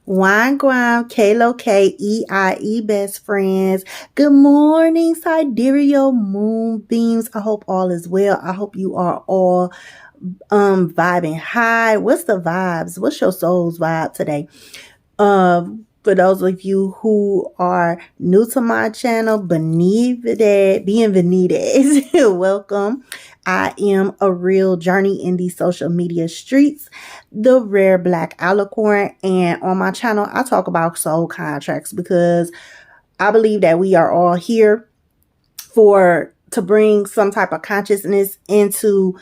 Wine K-L-O-K-E-I-E best friends. Good morning, sidereal moonbeams. I hope all is well. I hope you are all vibing high. What's the vibes? What's your soul's vibe today? For those of you who are new to my channel, bienvenidas, welcome. I am a real journey in these social media streets, the rare black alicorn, and on my channel, I talk about soul contracts because I believe that we are all here to bring some type of consciousness into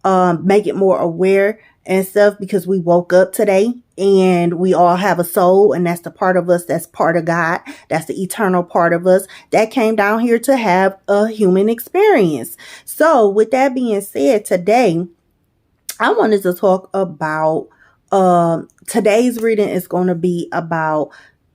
make it more aware and stuff, because we woke up today and we all have a soul, and that's the part of us that's part of God. That's the eternal part of us that came down here to have a human experience. So with that being said, today I wanted to talk about today's reading is going to be about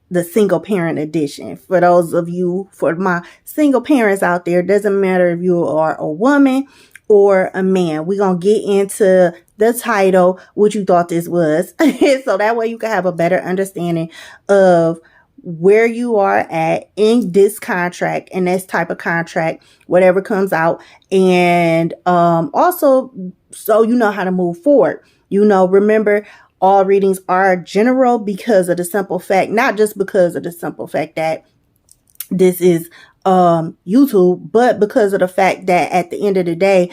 the single parent edition. For those of you, for my single parents out there, doesn't matter if you are a woman or a man, we're going to get into the title, what you thought this was. So that way you can have a better understanding of where you are at in this contract and this type of contract, whatever comes out. And also, so you know how to move forward. Remember, all readings are general because of the simple fact, not just because of the simple fact that this is YouTube, but because of the fact that at the end of the day,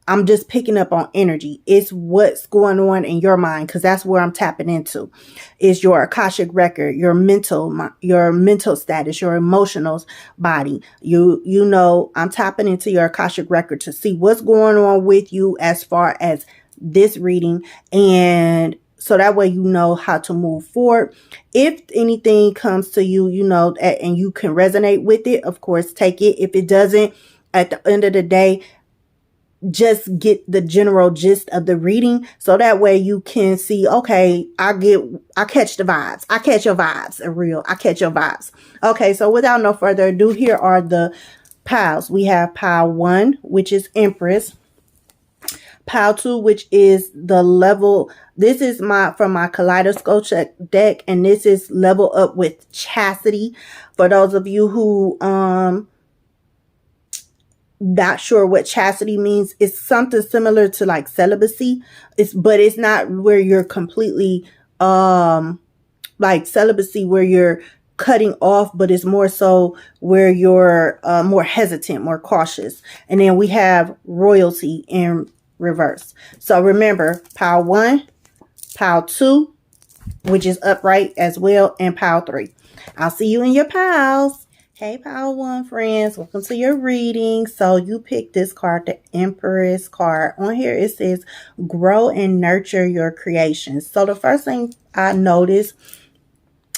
I'm just picking up on energy. It's what's going on in your mind, because that's where I'm tapping into. Is your Akashic record, your mental status, your emotional body. I'm tapping into your Akashic record to see what's going on with you as far as this reading, and so that way you know how to move forward. If anything comes to you, and you can resonate with it, of course, take it. If it doesn't, at the end of the day, just get the general gist of the reading, so that way you can see, okay, I catch the vibes. I catch your vibes. I catch your vibes. Okay, so without no further ado, here are the piles. We have pile 1, which is Empress. Pile 2, which is the level. This is from my Kaleidoscope deck, and this is level up with Chastity. For those of you who not sure what chastity means, it's something similar to like celibacy. But it's not where you're completely like celibacy where you're cutting off, but it's more so where you're more hesitant, more cautious. And then we have royalty in reverse. So remember, pile 1, pile 2, which is upright as well, and pile 3. I'll see you in your piles. Hey, pile 1 friends, welcome to your reading. So you picked this card, the Empress card. On here it says grow and nurture your creations. So the first thing I noticed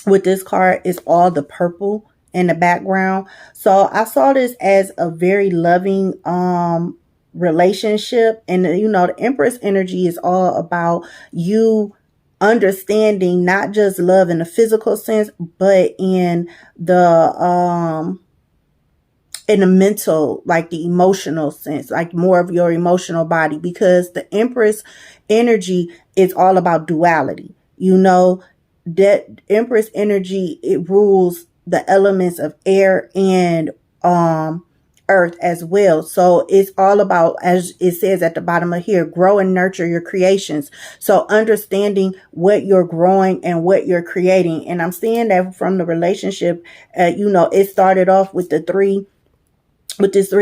with this card is all the purple in the background. So I saw this as a very loving relationship, and the Empress energy is all about you understanding not just love in the physical sense, but in the mental, like the emotional sense, like more of your emotional body, because the Empress energy is all about duality. That Empress energy, it rules the elements of air and earth as well. So it's all about, as it says at the bottom of here, grow and nurture your creations. So understanding what you're growing and what you're creating. And I'm seeing that from the relationship, it started off with this 3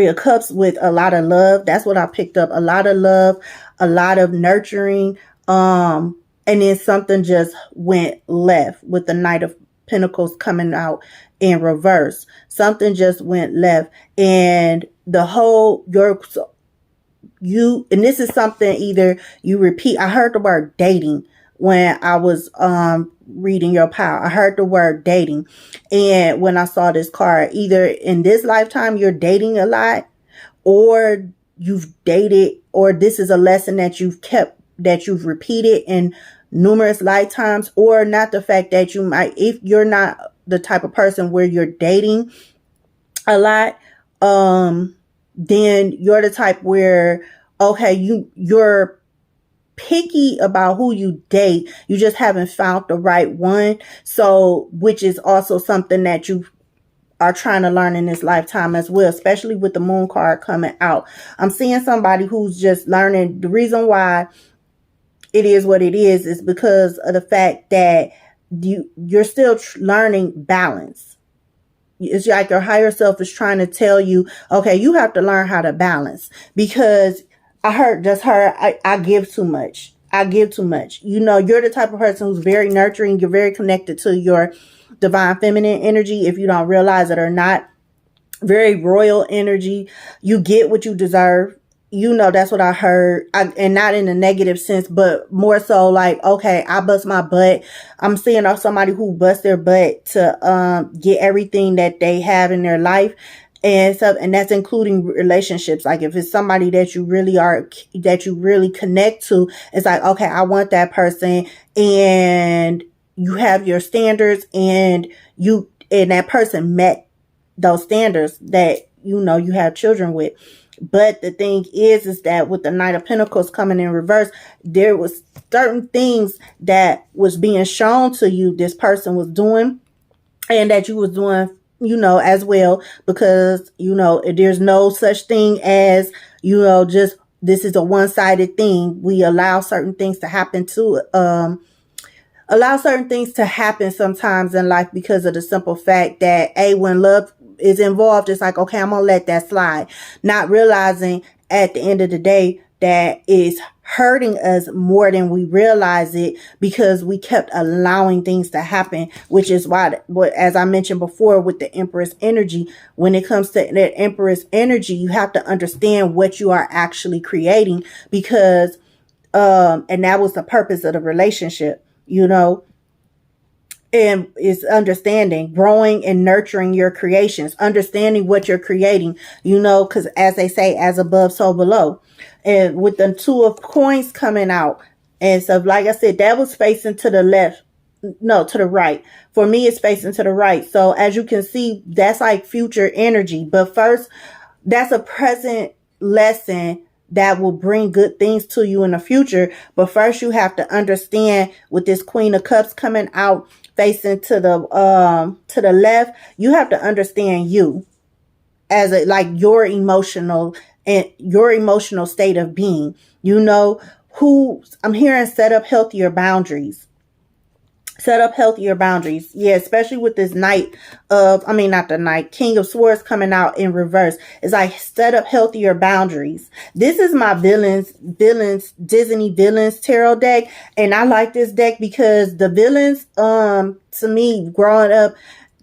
of Cups with a lot of love. That's what I picked up. A lot of love, a lot of nurturing. And then something just went left with the Knight of Pentacles coming out in reverse. Something just went left, and the whole and this is something either you repeat. I heard the word dating when I was reading your pile. I heard the word dating, and when I saw this card, either in this lifetime you're dating a lot, or you've dated, or this is a lesson that you've kept, that you've repeated in numerous lifetimes, or not the fact that you might, if you're not the type of person where you're dating a lot, then you're the type where, okay, you're picky about who you date. You just haven't found the right one. So, which is also something that you are trying to learn in this lifetime as well, especially with the moon card coming out. I'm seeing somebody who's just learning. The reason why it is what it is because of the fact that you're still learning balance. It's like your higher self is trying to tell you, okay, you have to learn how to balance, because I give too much. I give too much. You know, you're the type of person who's very nurturing. You're very connected to your divine feminine energy, if you don't realize it or not. Very royal energy. You get what you deserve. You know, that's what I heard. And not in a negative sense, but more so like, okay, I bust my butt. I'm seeing somebody who busts their butt to get everything that they have in their life. And so, and that's including relationships. Like if it's somebody that you really connect to, it's like, okay, I want that person, and you have your standards, and that person met those standards that, you know, you have children with. But the thing is that with the Knight of Pentacles coming in reverse, there was certain things that was being shown to you this person was doing, and that you was doing, you know, as well, because, you know, there's no such thing as, you know, just this is a one-sided thing. We allow certain things to happen sometimes in life because of the simple fact that when love is involved, it's like, okay, I'm gonna let that slide, not realizing at the end of the day that it's hurting us more than we realize it, because we kept allowing things to happen, which is why, as I mentioned before, with the Empress energy, when it comes to that Empress energy, you have to understand what you are actually creating, because and that was the purpose of the relationship, you know. And it's understanding, growing and nurturing your creations, understanding what you're creating, you know, because as they say, as above, so below. And with the Two of Coins coming out, and so like I said, that was facing to the left, no, to the right. For me, it's facing to the right. So as you can see, that's like future energy. But first, that's a present lesson that will bring good things to you in the future. But first, you have to understand, with this Queen of Cups coming out, facing to the left, you have to understand you as your emotional state of being. You know, I'm hearing set up healthier boundaries. Set up healthier boundaries. Yeah, especially with this King of Swords coming out in reverse. It's like, set up healthier boundaries. This is my Disney villains tarot deck. And I like this deck because the villains, to me, growing up,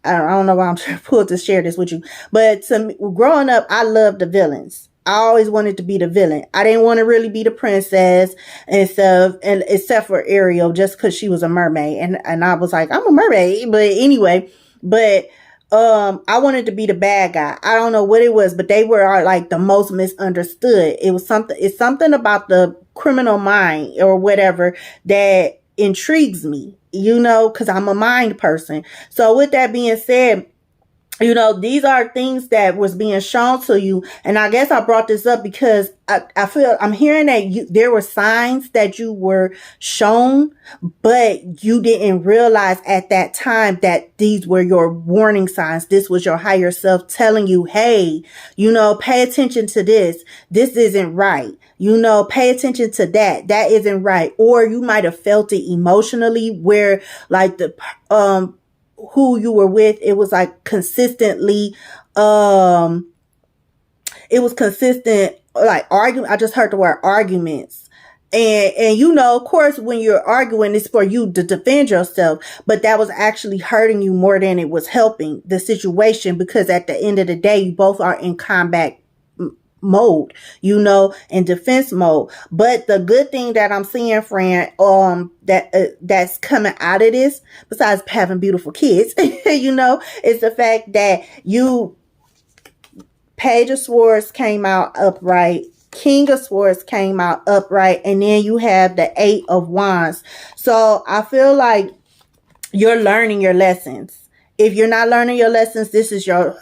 I don't know why I'm pulled to share this with you, but to me, growing up, I loved the villains. I always wanted to be the villain. I didn't want to really be the princess and stuff, and except for Ariel, just because she was a mermaid, and I was like, I'm a mermaid. But anyway, I wanted to be the bad guy. I don't know what it was, but they were like the most misunderstood. It's something about the criminal mind or whatever that intrigues me, you know, because I'm a mind person. So with that being said, you know, these are things that was being shown to you. And I guess I brought this up because I feel I'm hearing that there were signs that you were shown, but you didn't realize at that time that these were your warning signs. This was your higher self telling you, hey, you know, pay attention to this. This isn't right. You know, pay attention to that. That isn't right. Or you might have felt it emotionally, where like who you were with, it was like consistently, it was consistent, like argument. I just heard the word arguments. And you know, of course, when you're arguing, it's for you to defend yourself, but that was actually hurting you more than it was helping the situation, because at the end of the day, you both are in combat mode, you know, in defense mode. But the good thing that I'm seeing, friend, that's coming out of this, besides having beautiful kids, you know, is the fact that Page of Swords came out upright, King of Swords came out upright, and then you have the Eight of Wands. So I feel like you're learning your lessons. If you're not learning your lessons, this is your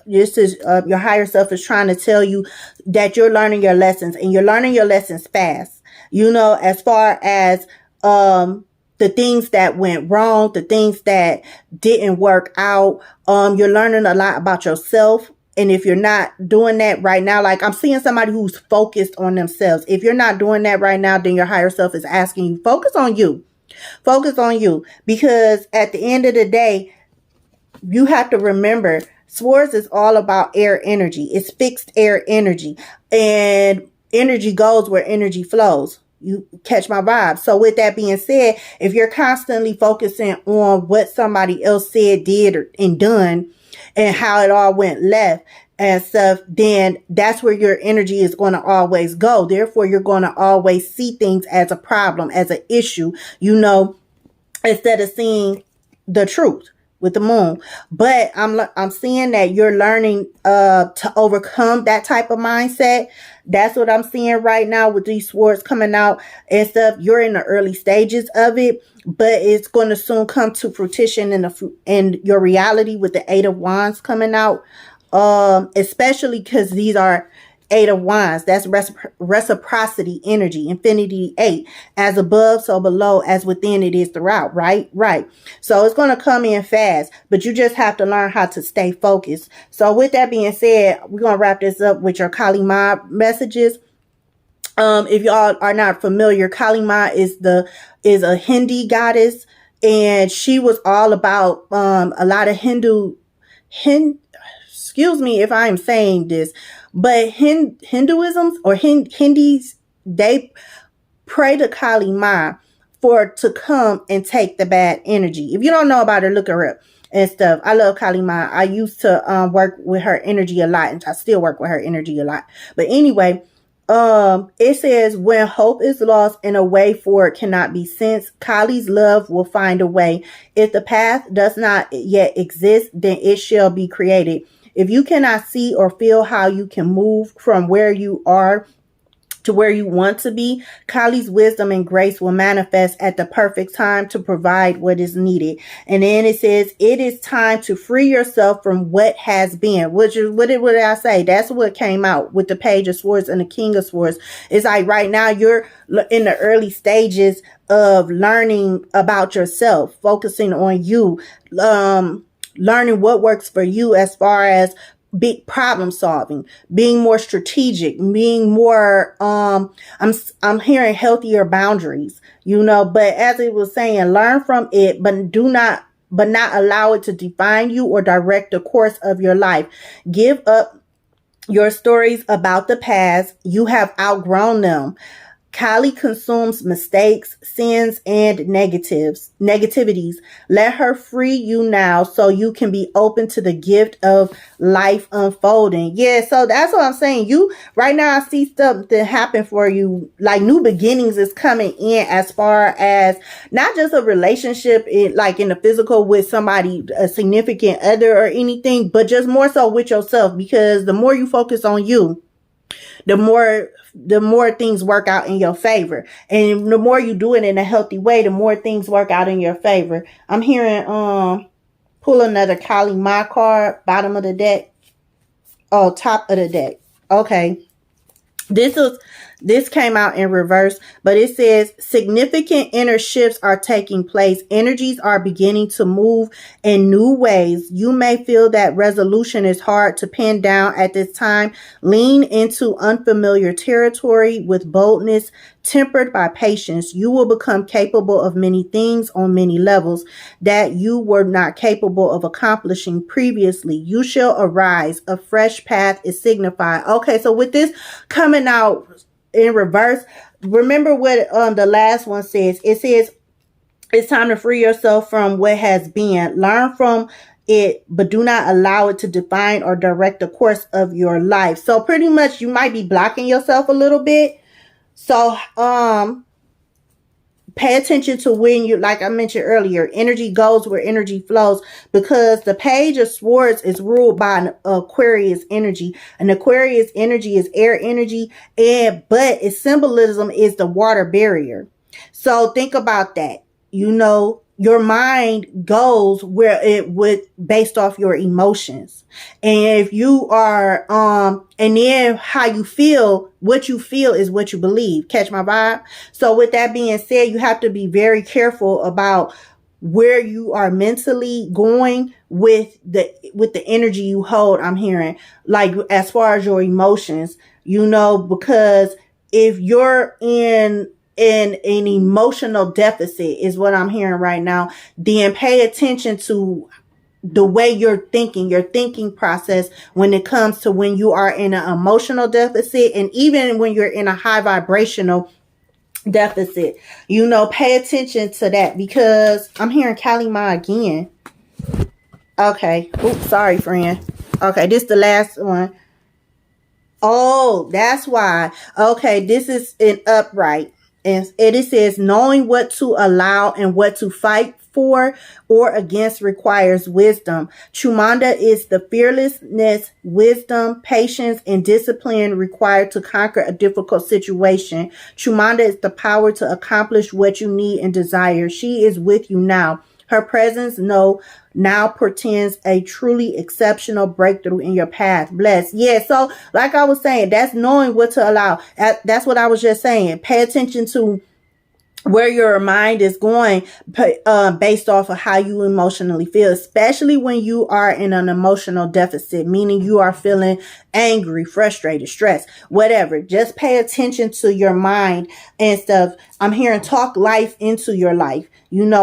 higher self is trying to tell you that you're learning your lessons, and you're learning your lessons fast. as far as the things that went wrong, the things that didn't work out. You're learning a lot about yourself. And if you're not doing that right now, like I'm seeing somebody who's focused on themselves. If you're not doing that right now, then your higher self is asking you, focus on you. Focus on you. Because at the end of the day, you have to remember, swords is all about air energy. It's fixed air energy. And energy goes where energy flows. You catch my vibe. So with that being said, if you're constantly focusing on what somebody else said, did, and done, and how it all went left and stuff, then that's where your energy is going to always go. Therefore, you're going to always see things as a problem, as an issue, instead of seeing the truth with the moon. But I'm seeing that you're learning to overcome that type of mindset. That's what I'm seeing right now with these swords coming out and stuff. You're in the early stages of it, but it's going to soon come to fruition in your reality with the Eight of Wands coming out. Especially because these are Eight of Wands. That's reciprocity energy, infinity 8. As above, so below, as within, it is throughout. Right. So it's going to come in fast, but you just have to learn how to stay focused. So with that being said, we're going to wrap this up with your Kali Ma messages. If y'all are not familiar, Kali Ma is a Hindi goddess, and she was all about a lot of excuse me if I am saying this, but Hinduisms or Hindis, they pray to Kali Ma to come and take the bad energy. If you don't know about her, look her up and stuff. I love Kali Ma. I used to work with her energy a lot, and I still work with her energy a lot. But anyway, it says, when hope is lost and a way forward cannot be sensed, Kali's love will find a way. If the path does not yet exist, then it shall be created. If you cannot see or feel how you can move from where you are to where you want to be, Kali's wisdom and grace will manifest at the perfect time to provide what is needed. And then it says, it is time to free yourself from what has been, which is, what did I say? That's what came out with the Page of Swords and the King of Swords. It's like right now you're in the early stages of learning about yourself, focusing on you, learning what works for you as far as big problem solving, being more strategic, being more, I'm hearing healthier boundaries, but as it was saying, learn from it, but not allow it to define you or direct the course of your life. Give up your stories about the past. You have outgrown them. Kali consumes mistakes, sins, and negativities. Let her free you now so you can be open to the gift of life unfolding. Yeah, so that's what I'm saying. Right now I see stuff that happen for you, like new beginnings is coming in as far as not just a relationship like in the physical with somebody, a significant other or anything, but just more so with yourself, because the more you focus on you, the more things work out in your favor. And the more you do it in a healthy way, the more things work out in your favor. I'm hearing, pull another Kali Ma card, bottom of the deck. Oh, top of the deck. Okay. This came out in reverse, but it says significant inner shifts are taking place. Energies are beginning to move in new ways. You may feel that resolution is hard to pin down at this time. Lean into unfamiliar territory with boldness, tempered by patience. You will become capable of many things on many levels that you were not capable of accomplishing previously. You shall arise. A fresh path is signified. Okay, so with this coming out in reverse, remember what the last one says. It says it's time to free yourself from what has been. Learn from it, but do not allow it to define or direct the course of your life. So pretty much you might be blocking yourself a little bit. So pay attention to when you, like I mentioned earlier, energy goes where energy flows, because the Page of Swords is ruled by an Aquarius energy. And Aquarius energy is air energy, but its symbolism is the water barrier. So think about that. your mind goes where it would based off your emotions. And if you are, and then how you feel, what you feel is what you believe. Catch my vibe? So with that being said, you have to be very careful about where you are mentally going with the energy you hold. I'm hearing, like, as far as your emotions, because if you're in an emotional deficit is what I'm hearing right now, then pay attention to the way you're thinking, your thinking process when it comes to when you are in an emotional deficit, and even when you're in a high vibrational deficit. Pay attention to that, because I'm hearing Kalima again. Okay. Oops, sorry, friend. Okay, this is the last one. Oh, that's why. Okay, this is an upright. And it says, knowing what to allow and what to fight for or against requires wisdom. Chumanda is the fearlessness, wisdom, patience, and discipline required to conquer a difficult situation. Chumanda is the power to accomplish what you need and desire. She is with you now. Her presence now portends a truly exceptional breakthrough in your path. Bless. Yeah, so like I was saying, that's knowing what to allow. That's what I was just saying. Pay attention to where your mind is going based off of how you emotionally feel, especially when you are in an emotional deficit, meaning you are feeling angry, frustrated, stressed, whatever. Just pay attention to your mind and stuff. I'm hearing talk life into your life.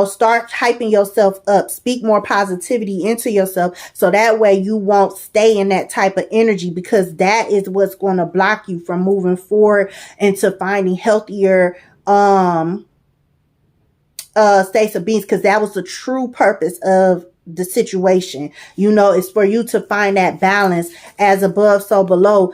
Start hyping yourself up, speak more positivity into yourself, so that way you won't stay in that type of energy, because that is what's going to block you from moving forward into finding healthier states of beings, because that was the true purpose of the situation. It's for you to find that balance, as above, so below,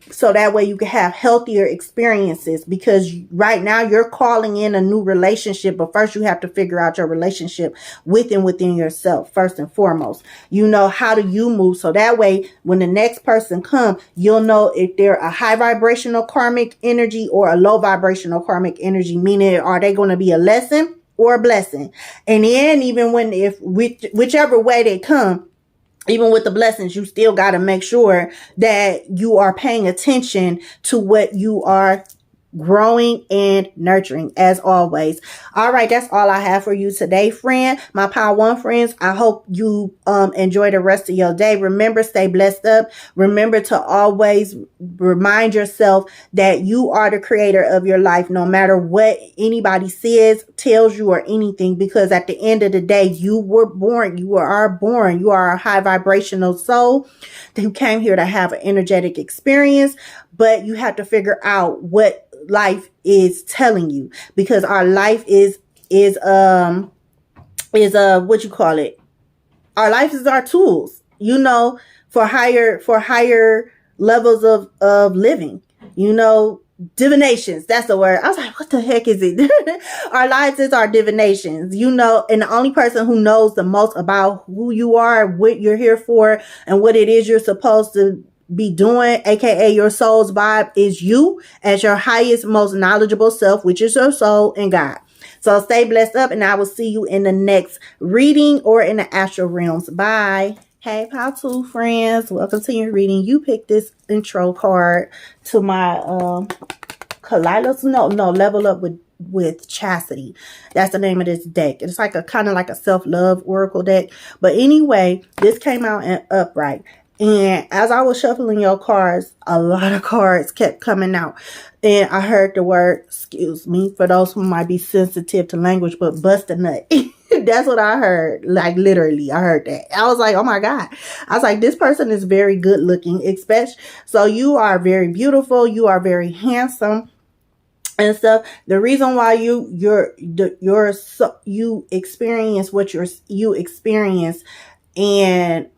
so that way you can have healthier experiences, because right now you're calling in a new relationship, but first you have to figure out your relationship within yourself first and foremost. How do you move, so that way when the next person comes, you'll know if they're a high vibrational karmic energy or a low vibrational karmic energy, meaning are they going to be a lesson or a blessing. And then even whichever way they come, even with the blessings, you still got to make sure that you are paying attention to what you are growing and nurturing, as always. All right, that's all I have for you today, friend. My Power One friends, I hope you enjoy the rest of your day. Remember, stay blessed up. Remember to always remind yourself that you are the creator of your life, no matter what anybody says, tells you, or anything, because at the end of the day, you were born, you are born, you are a high vibrational soul who came here to have an energetic experience, but you have to figure out what life is telling you, because our life is what you call it, our life is our tools, for higher levels of living, divinations, that's the word. I was like, what the heck is it? Our lives is our divinations, and the only person who knows the most about who you are, what you're here for, and what it is you're supposed to be doing, aka your soul's vibe, is you as your highest, most knowledgeable self, which is your soul and God. So stay blessed up, and I will see you in the next reading or in the astral realms. Bye. Hey, Power 2 friends, welcome to your reading. You picked this intro card to my Kalilos, no, Level Up with Chastity. That's the name of this deck. It's like a kind of like a self-love oracle deck. But anyway, this came out in upright. And as I was shuffling your cards, a lot of cards kept coming out. And I heard the word, excuse me, for those who might be sensitive to language, but bust a nut. That's what I heard. Like, literally, I heard that. I was like, oh my God. I was like, this person is very good looking. So you are very beautiful. You are very handsome and stuff. The reason why you experience what you experience, and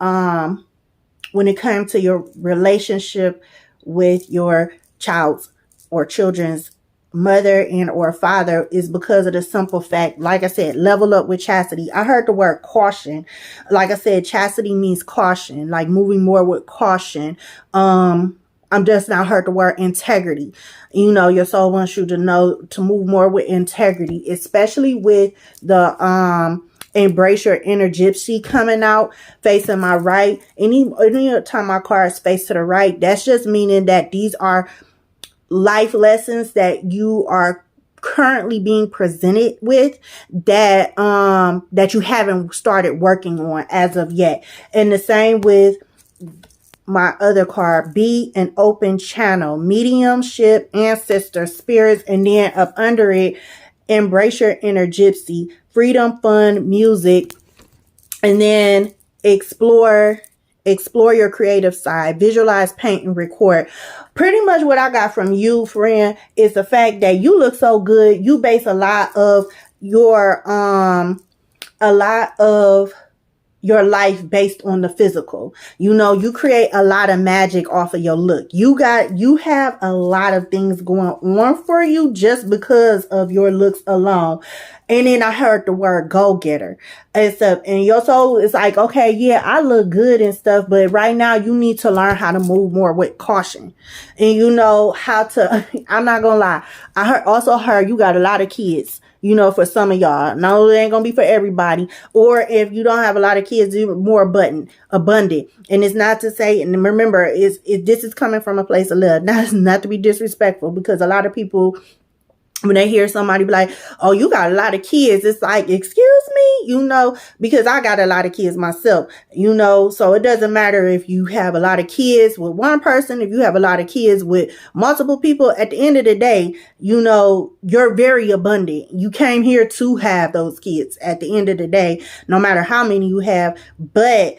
when it comes to your relationship with your child's or children's mother and or father, is because of the simple fact, like I said, level up with chastity. I heard the word caution. Like I said, chastity means caution, like moving more with caution. I'm just now heard the word integrity. Your soul wants you to know to move more with integrity, especially with the Embrace your inner gypsy coming out, facing my right. Any time my cards face to the right, that's just meaning that these are life lessons that you are currently being presented with that that you haven't started working on as of yet. And the same with my other card, be an open channel, mediumship, ancestor, spirits, and then up under it, embrace your inner gypsy, freedom, fun, music, and then explore your creative side, visualize, paint, and record. Pretty much what I got from you, friend, is the fact that you look so good. You base a lot of your life based on the physical. You know, you create a lot of magic off of your look. You have a lot of things going on for you just because of your looks alone. And then I heard the word go-getter and stuff. And your soul is like, okay, yeah, I look good and stuff, but right now you need to learn how to move more with caution. And you know how to, I'm not gonna lie. I also heard you got a lot of kids. You know, for some of y'all. No, it ain't gonna be for everybody. Or if you don't have a lot of kids, even more abundant. And it's not to say, and remember, this is coming from a place of love. Not to be disrespectful, because a lot of people, when they hear somebody be like, oh, you got a lot of kids, it's like, excuse me, you know, because I got a lot of kids myself, you know, so it doesn't matter if you have a lot of kids with one person, if you have a lot of kids with multiple people. At the end of the day, you know, you're very abundant. You came here to have those kids at the end of the day, no matter how many you have. But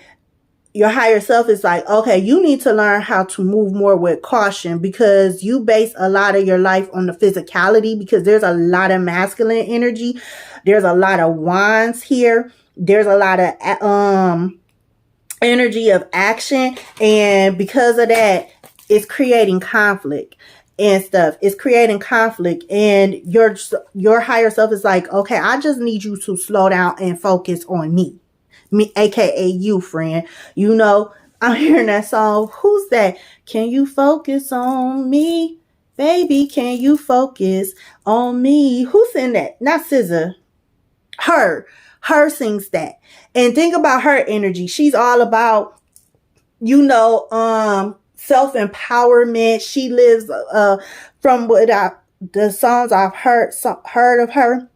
your higher self is like, okay, you need to learn how to move more with caution, because you base a lot of your life on the physicality, because there's a lot of masculine energy. There's a lot of wands here. There's a lot of energy of action. And because of that, it's creating conflict and stuff. It's creating conflict. And your higher self is like, okay, I just need you to slow down and focus on me, aka you, friend. You know, I'm hearing that song. Who's that? Can you focus on me? Baby, can you focus on me? Who's in that? Not SZA. Her sings that. And think about her energy. She's all about, you know, self-empowerment. She lives from what the songs I've heard of her.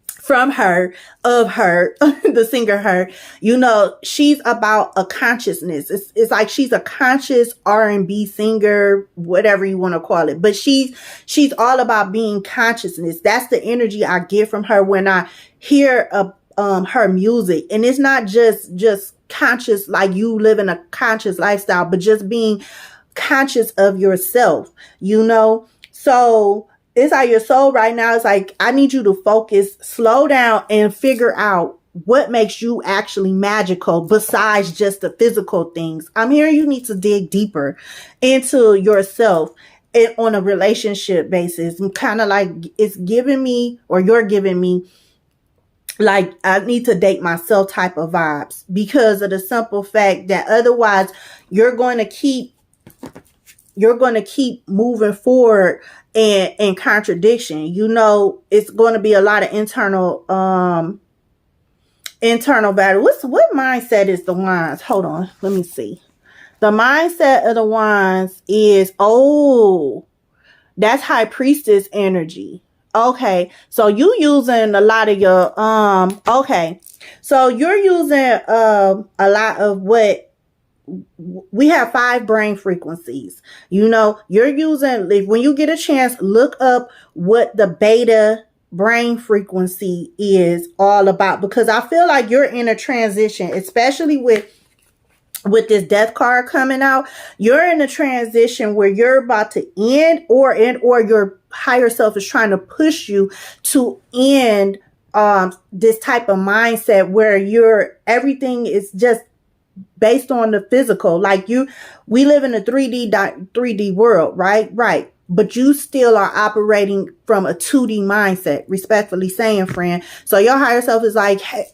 From her, of her, the singer her, you know, she's about a consciousness. It's like she's a conscious R&B singer, whatever you want to call it. But she's all about being consciousness. That's the energy I get from her when I hear her music. And it's not just conscious, like you live in a conscious lifestyle, but just being conscious of yourself, you know? So it's like your soul right now is like, I need you to focus, slow down, and figure out what makes you actually magical besides just the physical things. I'm hearing you need to dig deeper into yourself and on a relationship basis. And kind of like it's giving me, or you're giving me, like I need to date myself type of vibes, because of the simple fact that otherwise you're going to keep moving forward and contradiction. You know, it's going to be a lot of internal battle. What mindset is the wands? Hold on, let me see. The mindset of the wands is, oh, that's high priestess energy. Okay, so you using a lot of your okay, so you're using a lot of what we have 5 brain frequencies. You know, you're using, when you get a chance, look up what the beta brain frequency is all about, because I feel like you're in a transition, especially with this death card coming out. You're in a transition where you're about to end, or your higher self is trying to push you to end this type of mindset where everything is just based on the physical. Like we live in a 3D world, right? But you still are operating from a 2D mindset, respectfully saying, friend. So your higher self is like, hey,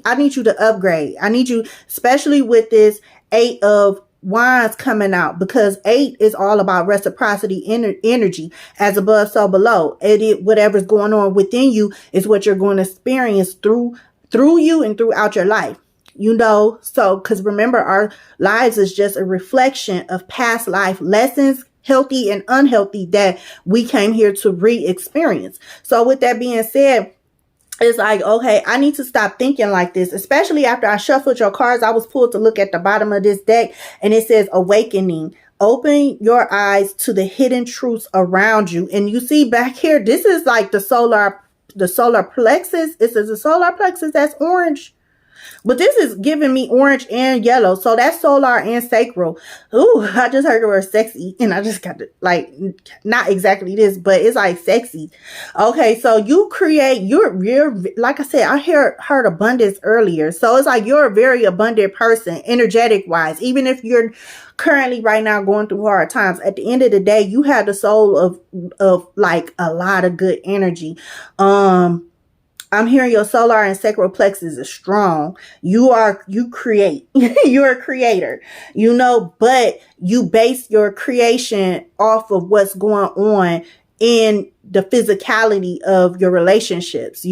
I need you to upgrade. I need you, especially with this 8 of wands coming out, because 8 is all about reciprocity energy, as above, so below. Whatever's going on within you is what you're going to experience through through you and throughout your life. So because remember, our lives is just a reflection of past life lessons, healthy and unhealthy, that we came here to re-experience. So with that being said, it's like, okay, I need to stop thinking like this, especially after I shuffled your cards. I was pulled to look at the bottom of this deck, and it says awakening. Open your eyes to the hidden truths around you. And you see back here, this is like the solar plexus. It says the solar plexus, that's orange. But this is giving me orange and yellow. So that's solar and sacral. Ooh, I just heard the word sexy. And I just got to, like, not exactly this, but it's like sexy. Okay, so you create, you're like I said, I heard abundance earlier. So it's like you're a very abundant person, energetic wise. Even if you're currently right now going through hard times, at the end of the day, you have the soul of like a lot of good energy. I'm hearing your solar and sacral plexus is strong. You create. You're a creator, but you base your creation off of what's going on in the physicality of your relationships,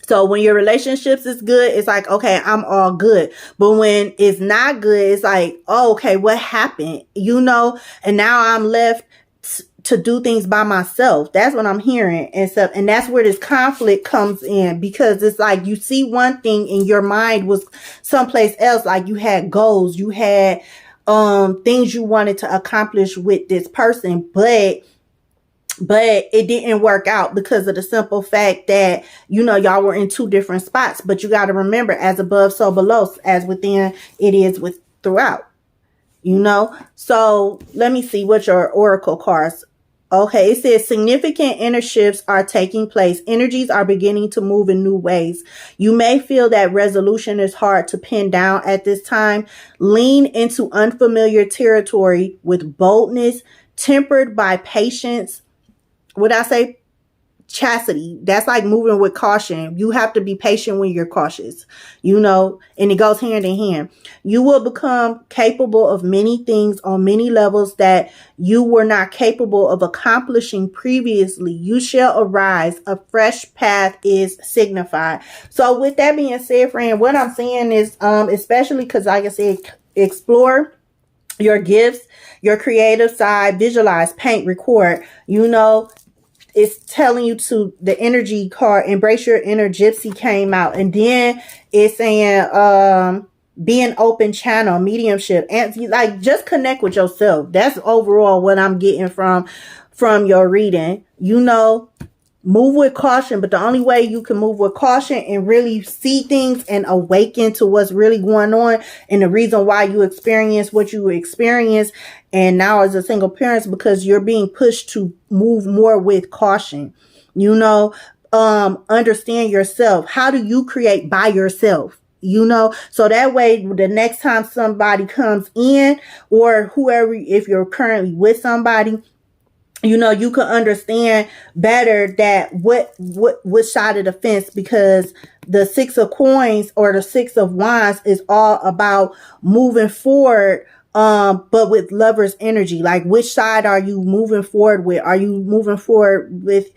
So when your relationships is good, it's like, okay, I'm all good. But when it's not good, it's like, oh, okay, what happened? And now I'm left to do things by myself. That's what I'm hearing and stuff. And that's where this conflict comes in, because it's like you see one thing and your mind was someplace else. Like you had goals, you had things you wanted to accomplish with this person, but it didn't work out because of the simple fact that, y'all were in two different spots. But you got to remember, as above, so below, as within, it is with throughout. So let me see what your oracle cards. Okay, it says significant inner shifts are taking place. Energies are beginning to move in new ways. You may feel that resolution is hard to pin down at this time. Lean into unfamiliar territory with boldness, tempered by patience. Would I say chastity? That's like moving with caution. You have to be patient when you're cautious, and it goes hand in hand. You will become capable of many things on many levels that you were not capable of accomplishing previously. You shall arise. A fresh path is signified. So with that being said, friend, what I'm saying is, especially because like I said, explore your gifts, your creative side, visualize, paint, record, it's telling you to the energy card, embrace your inner gypsy came out. And then it's saying, be an open channel, mediumship, and like just connect with yourself. That's overall what I'm getting from your reading. Move with caution, but the only way you can move with caution and really see things and awaken to what's really going on and the reason why you experience what you experience and now as a single parent, because you're being pushed to move more with caution. Understand yourself. How do you create by yourself? So that way the next time somebody comes in, or whoever, if you're currently with somebody, you can understand better that what side of the fence, because the 6 of coins or the 6 of wands is all about moving forward, but with lover's energy. Like, which side are you moving forward with? Are you moving forward with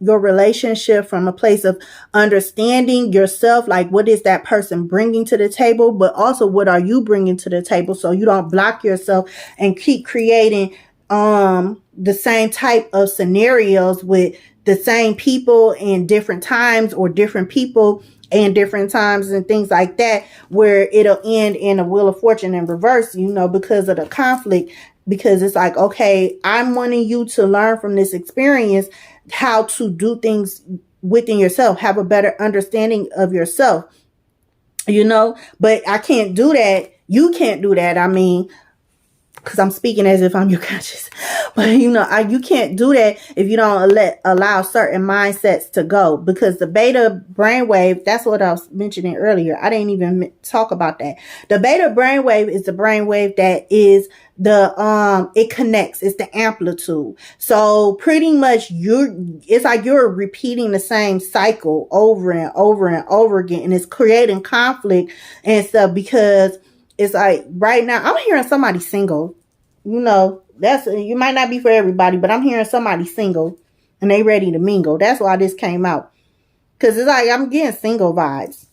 your relationship from a place of understanding yourself? Like, what is that person bringing to the table? But also, what are you bringing to the table, so you don't block yourself and keep creating the same type of scenarios with the same people in different times, or different people and different times and things like that, where it'll end in a wheel of fortune in reverse, because of the conflict. Because it's like, okay, I'm wanting you to learn from this experience how to do things within yourself, have a better understanding of yourself, but I can't do that. You can't do that. I mean, because I'm speaking as if I'm your conscious, but you can't do that if you don't allow certain mindsets to go, because the beta brainwave, that's what I was mentioning earlier. I didn't even talk about that. The beta brainwave is the brainwave that is it connects. It's the amplitude. So pretty much it's like you're repeating the same cycle over and over and over again, and it's creating conflict and stuff, because it's like right now I'm hearing somebody single. You might not be for everybody, but I'm hearing somebody single and they ready to mingle. That's why this came out. Because it's like I'm getting single vibes.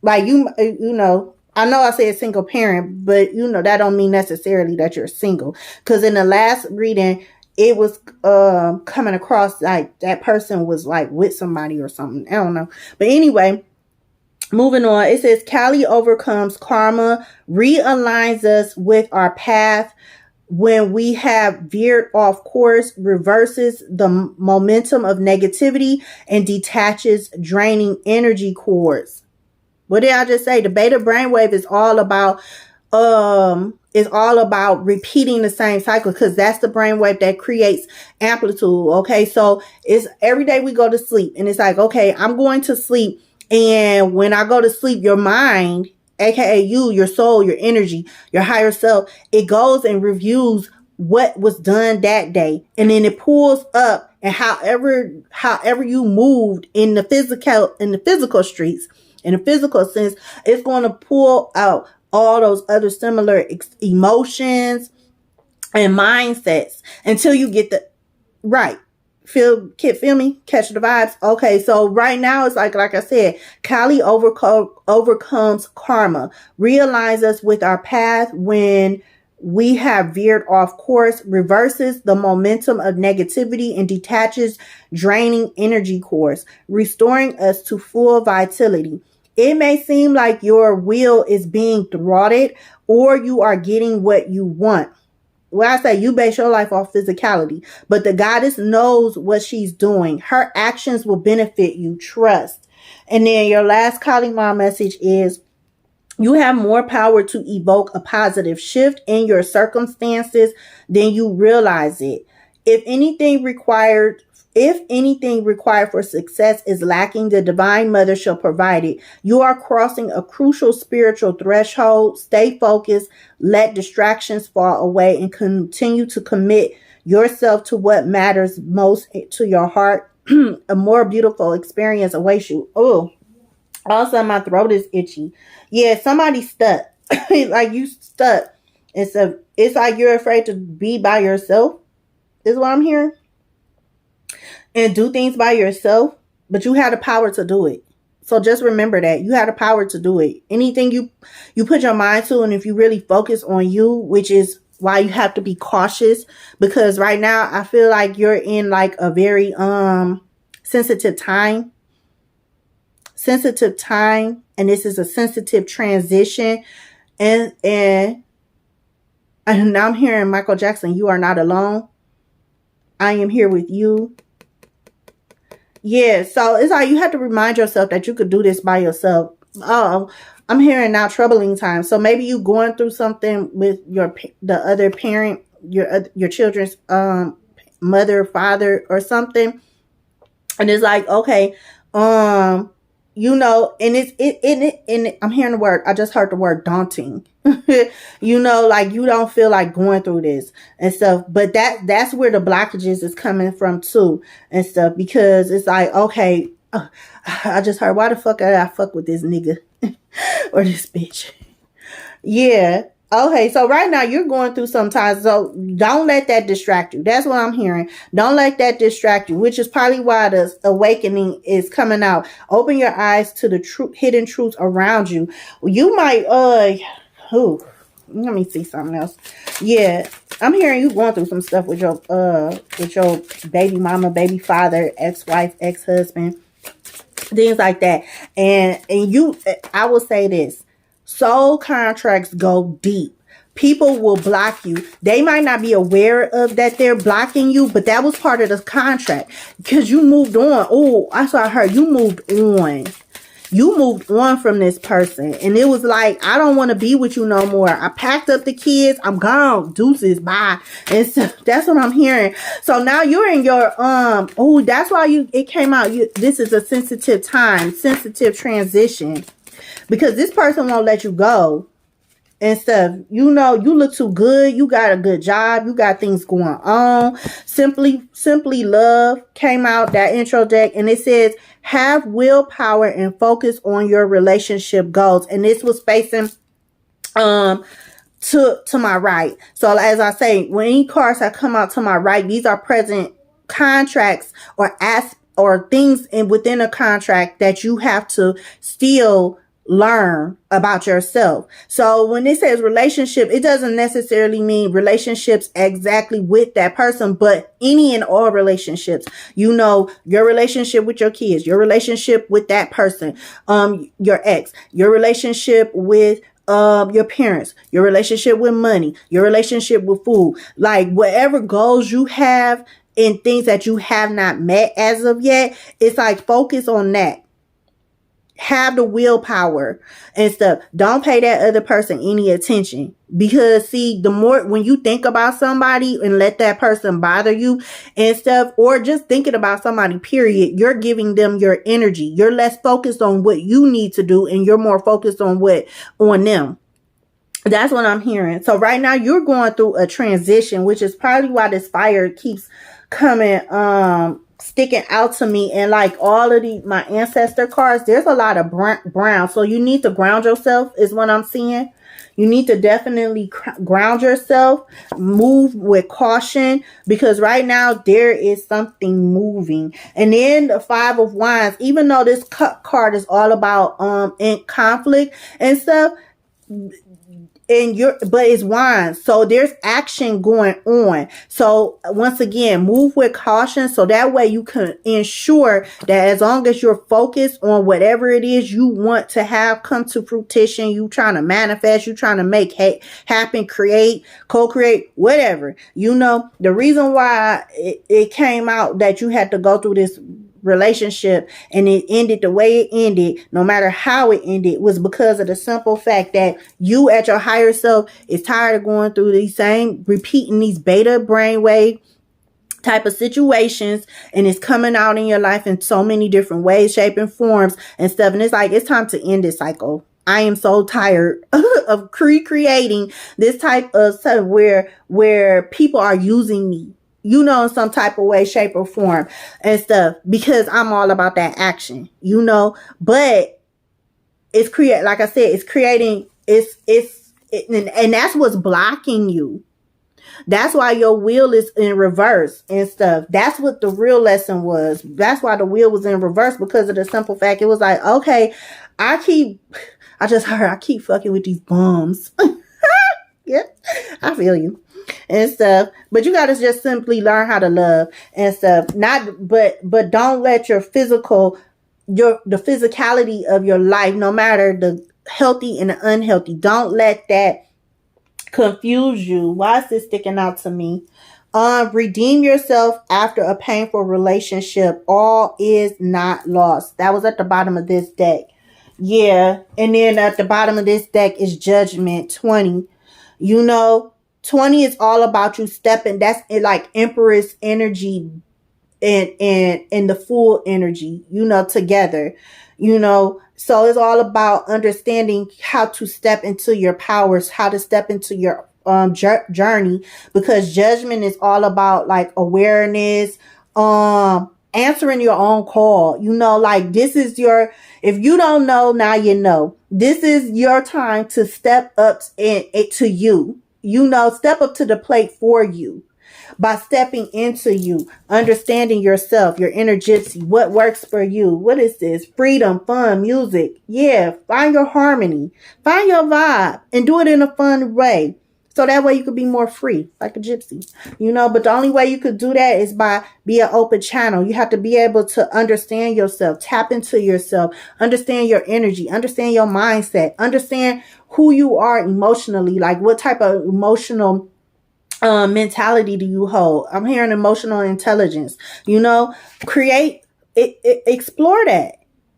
Like you know, I know I said single parent, but you know that don't mean necessarily that you're single. Because in the last reading, it was coming across like that person was like with somebody or something. I don't know. But anyway, moving on. It says Kali overcomes karma, realigns us with our path when we have veered off course, reverses the momentum of negativity, and detaches draining energy cords. What did I just say? The beta brainwave is all about repeating the same cycle, because that's the brainwave that creates amplitude. Okay, so it's every day we go to sleep, and it's like, okay, I'm going to sleep, and when I go to sleep, your mind, aka you, your soul, your energy, your higher self, it goes and reviews what was done that day, and then it pulls up, and however you moved in the physical streets, in a physical sense, it's going to pull out all those other similar emotions and mindsets until you get the right. Feel me? Catch the vibes? Okay, so right now it's like I said, Kali overcomes karma, realigns us with our path when we have veered off course, reverses the momentum of negativity, and detaches draining energy cores, restoring us to full vitality. It may seem like your will is being thwarted, or you are getting what you want. Well, I say you base your life off physicality, but the goddess knows what she's doing. Her actions will benefit you. Trust. And then your last Kali Ma message is, you have more power to evoke a positive shift in your circumstances than you realize it. If anything required for success is lacking, the Divine Mother shall provide it. You are crossing a crucial spiritual threshold. Stay focused, let distractions fall away, and continue to commit yourself to what matters most to your heart. A more beautiful experience awaits you. Oh, also my throat is itchy. Yeah, somebody's stuck. Like you stuck. It's like you're afraid to be by yourself, is what I'm hearing. And do things by yourself, but you have the power to do it. So just remember that you have the power to do it. Anything you put your mind to, and if you really focus on you, which is why you have to be cautious, because right now I feel like you're in like a very sensitive time, and this is a sensitive transition, and now I'm hearing Michael Jackson, you are not alone. I am here with you. Yeah, so it's like you have to remind yourself that you could do this by yourself. Oh, I'm hearing now troubling times. So maybe you going through something with the other parent, your children's mother, father, or something, and it's like, okay, you know, and I'm hearing the word. I just heard the word daunting. You know, like you don't feel like going through this and stuff, but that's where the blockages is coming from too and stuff, because it's like, okay, I just heard, why the fuck did I fuck with this nigga or this bitch? Yeah. Okay, so right now you're going through sometimes, so don't let that distract you. That's what I'm hearing. Don't let that distract you, which is probably why the awakening is coming out. Open your eyes to the hidden truths around you. You might, let me see something else. Yeah, I'm hearing you going through some stuff with your baby mama, baby father, ex-wife, ex-husband, things like that. And you, I will say this. Soul contracts go deep. People will block you. They might not be aware of that they're blocking you, but that was part of the contract because you moved on. Oh, that's what I heard. You moved on. You moved on from this person. And it was like, I don't want to be with you no more. I packed up the kids. I'm gone. Deuces. Bye. And so that's what I'm hearing. So now you're in your, that's why it came out. This is a sensitive time, sensitive transition. Because this person won't let you go and stuff. You know, you look too good. You got a good job. You got things going on. Simply Love came out, that intro deck. And it says, have willpower and focus on your relationship goals. And this was facing to my right. So as I say, when any cards have come out to my right, these are present contracts or or things within a contract that you have to still learn about yourself. So when it says relationship, it doesn't necessarily mean relationships exactly with that person, but any and all relationships. You know, your relationship with your kids, your relationship with that person, your ex, your relationship with your parents, your relationship with money, your relationship with food, like whatever goals you have and things that you have not met as of yet, it's like focus on that. Have the willpower and stuff. Don't pay that other person any attention, because see, the more when you think about somebody and let that person bother you and stuff, or just thinking about somebody period, you're giving them your energy. You're less focused on what you need to do and you're more focused on them. That's what I'm hearing. So right now you're going through a transition, which is probably why this fire keeps coming sticking out to me. And like all of my ancestor cards, there's a lot of brown. So you need to ground yourself is what I'm seeing. You need to definitely ground yourself, move with caution, because right now there is something moving. And then the 5 of Wands, even though this card is all about in conflict and stuff, but it's Wands, so there's action going on. So once again, move with caution, so that way you can ensure that as long as you're focused on whatever it is you want to have come to fruition, you trying to manifest, you trying to make happen, create, co-create, whatever. You know, the reason why it came out that you had to go through this relationship and it ended the way it ended, no matter how it ended, was because of the simple fact that you at your higher self is tired of going through repeating these beta brainwave type of situations, and it's coming out in your life in so many different ways, shape, and forms and stuff. And it's like, it's time to end this cycle. I am so tired of creating this type of stuff where people are using me, you know, in some type of way, shape, or form and stuff, because I'm all about that action, you know. But it's like I said, it's creating, and that's what's blocking you. That's why your wheel is in reverse and stuff. That's what the real lesson was. That's why the wheel was in reverse, because of the simple fact, it was like, okay, I keep fucking with these bums. Yeah, I feel you and stuff. But you gotta just simply learn how to love and stuff. But don't let your the physicality of your life, no matter the healthy and the unhealthy, don't let that confuse you. Why is this sticking out to me? Redeem yourself after a painful relationship. All is not lost. That was at the bottom of this deck. Yeah. And then at the bottom of this deck is Judgment 20. You know, 20 is all about you stepping. That's like Empress energy and the full energy, you know, together, you know. So it's all about understanding how to step into your powers, how to step into your journey, because Judgment is all about like awareness, answering your own call. You know, like this is if you don't know, now you know. This is your time to step up to you. You know, step up to the plate for you by stepping into you, understanding yourself, your inner gypsy, what works for you. What is this? Freedom, fun, music. Yeah, find your harmony, find your vibe, and do it in a fun way. So that way you could be more free, like a gypsy, you know. But the only way you could do that is by be an open channel. You have to be able to understand yourself, tap into yourself, understand your energy, understand your mindset, understand who you are emotionally, like what type of emotional mentality do you hold? I'm hearing emotional intelligence, you know. Create it, explore that,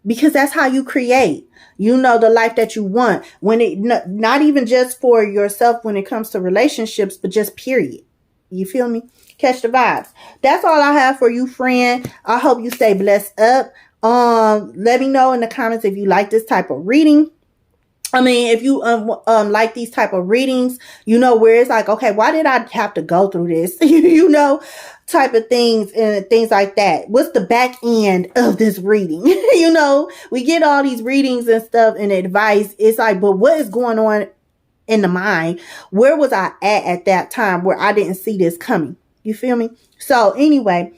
because that's how you create, you know, the life that you want. When it not even just for yourself when it comes to relationships, but just period. You feel me? Catch the vibes. That's all I have for you, friend. I hope you stay blessed up. Let me know in the comments if you like this type of reading. I mean, if you like these type of readings, you know, where it's like, okay, why did I have to go through this? You know, type of things and things like that. What's the back end of this reading? You know, we get all these readings and stuff and advice. It's like, but what is going on in the mind? Where was I at that time where I didn't see this coming? You feel me? So anyway,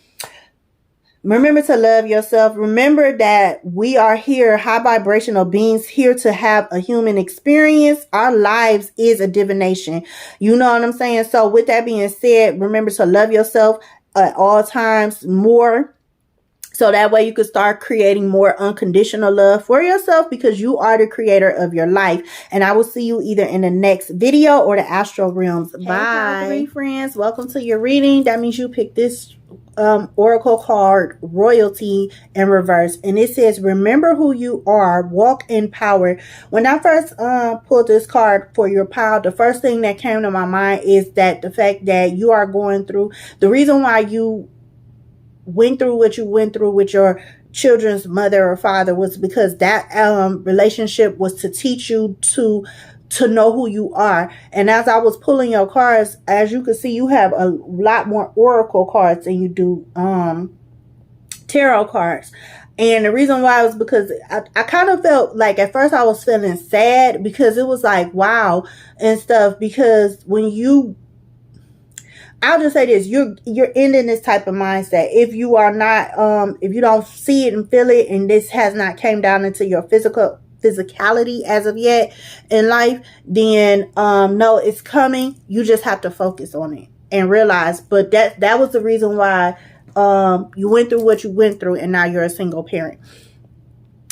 Remember to love yourself. Remember that we are here, high vibrational beings, here to have a human experience. Our lives is a divination. You know what I'm saying? So with that being said, remember to love yourself at all times more. So that way you can start creating more unconditional love for yourself, because you are the creator of your life. And I will see you either in the next video or the astral realms. Hey, bye. Three friends, welcome to your reading. That means you picked this oracle card, royalty, in reverse, and it says, remember who you are, walk in power. When I first pulled this card for your pile, the first thing that came to my mind is that the fact that you are going through, the reason why you went through what you went through with your children's mother or father was because that relationship was to teach you to know who you are. And as I was pulling your cards, as you can see, you have a lot more oracle cards than you do tarot cards. And the reason why was because I kind of felt like at first I was feeling sad, because it was like, wow, and stuff. Because when you, I'll just say this, you're ending this type of mindset. If you are not, if you don't see it and feel it, and this has not came down into your physicality as of yet in life, then no, it's coming. You just have to focus on it and realize. But that was the reason why you went through what you went through, and now you're a single parent.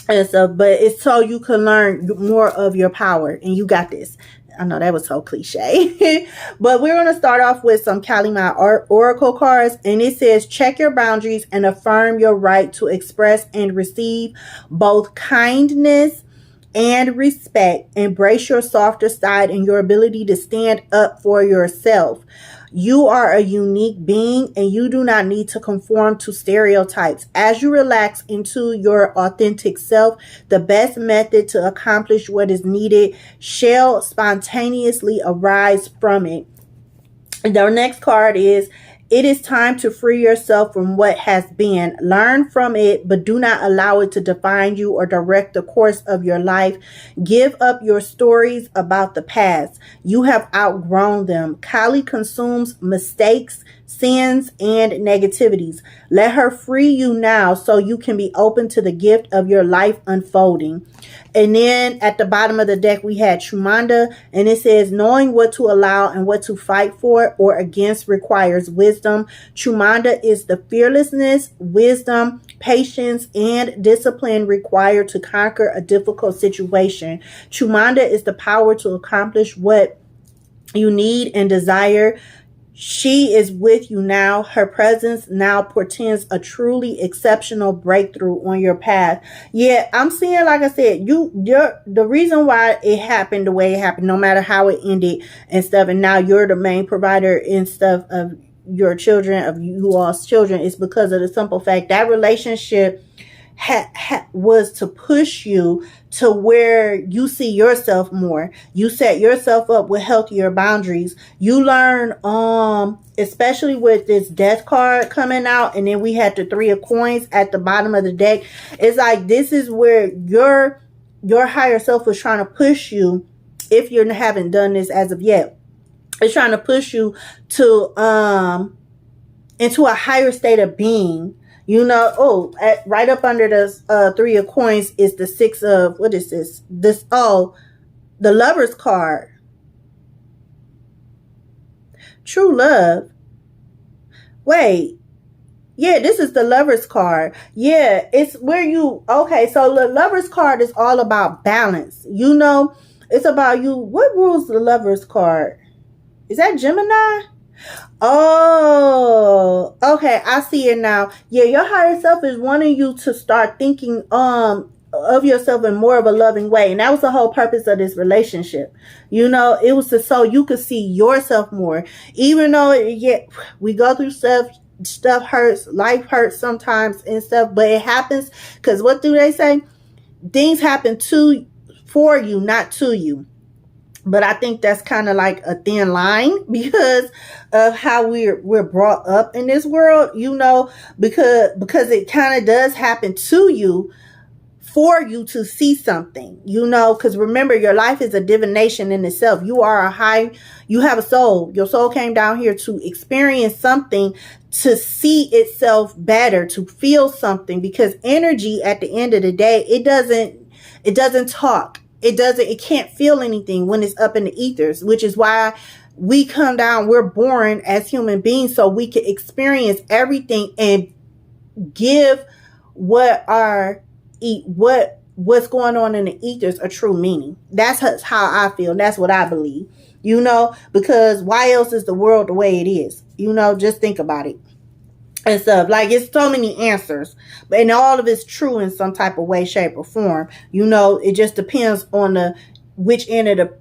And so, but it's so you can learn more of your power, and you got this. I know that was so cliche, but we're going to start off with some 𝐾𝐈𝐒 oracle cards, and it says, check your boundaries and affirm your right to express and receive both kindness and respect. Embrace your softer side and your ability to stand up for yourself. You are a unique being, and you do not need to conform to stereotypes. As you relax into your authentic self, the best method to accomplish what is needed shall spontaneously arise from it. The next card is, it is time to free yourself from what has been. Learn from it, but do not allow it to define you or direct the course of your life. Give up your stories about the past. You have outgrown them. Kali consumes mistakes, sins, and negativities. Let her free you now so you can be open to the gift of your life unfolding. And then at the bottom of the deck, we had Chumanda, and it says, knowing what to allow and what to fight for or against requires wisdom. Chumanda is the fearlessness, wisdom, patience, and discipline required to conquer a difficult situation. Chumanda is the power to accomplish what you need and desire. She is with you now. Her presence now portends a truly exceptional breakthrough on your path. Yeah, I'm seeing, like I said, the reason why it happened the way it happened, no matter how it ended and stuff, and now you're the main provider and stuff of your children, of you all's children, is because of the simple fact that relationship was to push you to where you see yourself more. You set yourself up with healthier boundaries. You learn, especially with this death card coming out, and then we had the 3 of coins at the bottom of the deck. It's like, this is where your higher self was trying to push you, if you haven't done this as of yet. It's trying to push you to into a higher state of being. You know, right up under the 3 of coins is the 6 of, what is this? The Lover's card. True love. Wait. Yeah, this is the Lover's card. Yeah, it's where you, okay, so the Lover's card is all about balance. You know, it's about you. What rules the Lover's card? Is that Gemini? Oh, okay, I see it now. Yeah, your higher self is wanting you to start thinking of yourself in more of a loving way, and that was the whole purpose of this relationship. You know, it was so you could see yourself more. Even though, yeah, we go through stuff hurts, life hurts sometimes and stuff, but it happens because what do they say? Things happen for you, not to you. But I think that's kind of like a thin line because of how we're brought up in this world, you know, because it kind of does happen to you for you to see something, you know, because remember, your life is a divination in itself. You have a soul. Your soul came down here to experience something, to see itself better, to feel something, because energy at the end of the day, it doesn't talk. It can't feel anything when it's up in the ethers, which is why we come down, we're born as human beings so we can experience everything and give what's going on in the ethers a true meaning. That's how I feel. That's what I believe, you know, because why else is the world the way it is? You know, just think about it and stuff. Like, it's so many answers, and all of it's true in some type of way, shape, or form. You know, it just depends on which end of the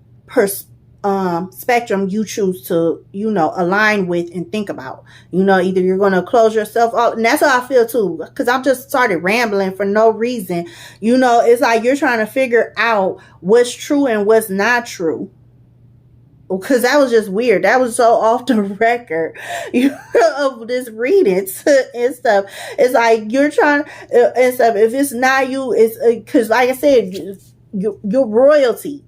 spectrum you choose to, you know, align with and think about. You know, either you're going to close yourself off, and that's how I feel too, because I've just started rambling for no reason. You know, it's like you're trying to figure out what's true and what's not true. Because that was just weird. That was so off the record, you know, of this reading and stuff. It's like you're trying and stuff. If it's not you, it's because, like I said, you're royalty.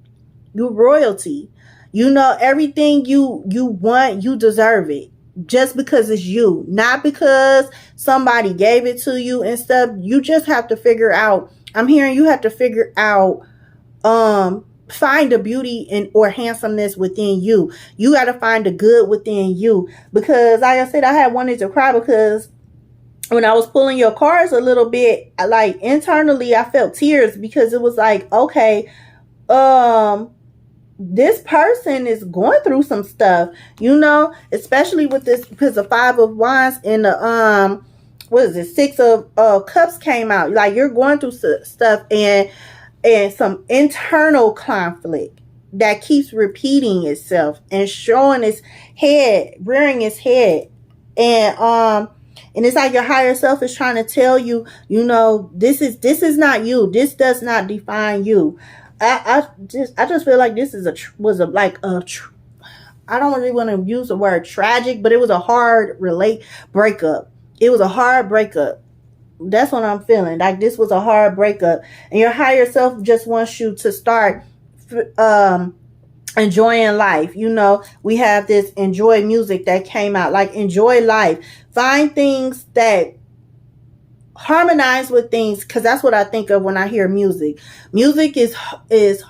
You're royalty. You know, everything you want, you deserve it. Just because it's you, not because somebody gave it to you and stuff. You just have to figure out. I'm hearing you have to figure out. Find the beauty or handsomeness within you. You got to find the good within you, because like I said, I had wanted to cry because when I was pulling your cards a little bit, like internally I felt tears, because it was like, okay, this person is going through some stuff, you know, especially with this, because the 5 of Wands and the what is it, 6 of Cups came out. Like, you're going through stuff and some internal conflict that keeps repeating itself and showing its head, rearing its head. And it's like your higher self is trying to tell you, you know, this is not you. This does not define you. I just feel like this I don't really want to use the word tragic, but it was a hard breakup. It was a hard breakup. That's what I'm feeling. Like, this was a hard breakup, and your higher self just wants you to start enjoying life. You know, we have this enjoy music that came out. Like, enjoy life. Find things that harmonize with things, because that's what I think of when I hear music. Music is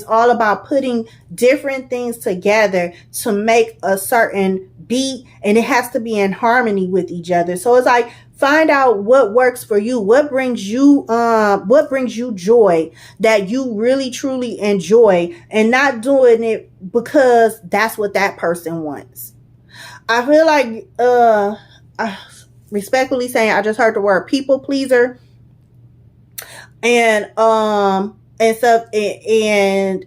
all about putting different things together to make a certain beat, and it has to be in harmony with each other. So it's like, find out what works for you, what brings you joy, that you really truly enjoy, and not doing it because that's what that person wants. I feel like respectfully saying, I just heard the word people pleaser and stuff, and